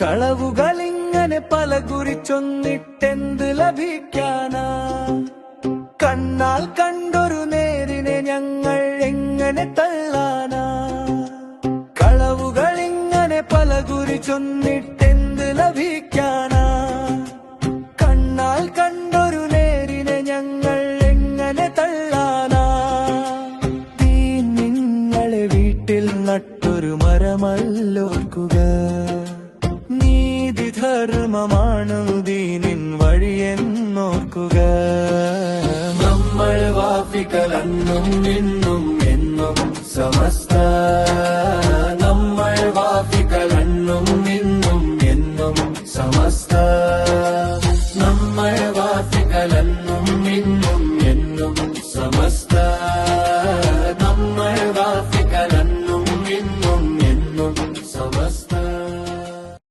കളവുകളിങ്ങനെ പല കുറിച്ചൊന്നിട്ടെന്ത് ലഭിക്കാനാ? കണ്ണാൽ കണ്ടൊരു നേരിനെ ഞങ്ങൾ എങ്ങനെ തള്ളാനാ? കളവുകളിങ്ങനെ പല കുറിച്ചൊന്നിട്ടെന്ത് ലഭിക്കാനാ? കണ്ണാൽ കണ്ടൊരു നേരിനെ ഞങ്ങൾ എങ്ങനെ തള്ളാനാ? ദീൻ നിങ്ങളെ വീട്ടിൽ നട്ടൊരു മരമല്ലോർക്കുക. നീതിധർമ്മമാണ് ദീനിൻ വഴിയെന്നോർക്കുക. നമ്മൾ വാഫികളെന്നും ഇന്നും എന്നും സമസ്ത. നമ്മൾ വാഫികളെന്നും ഇന്നും എന്നും സമസ്ത.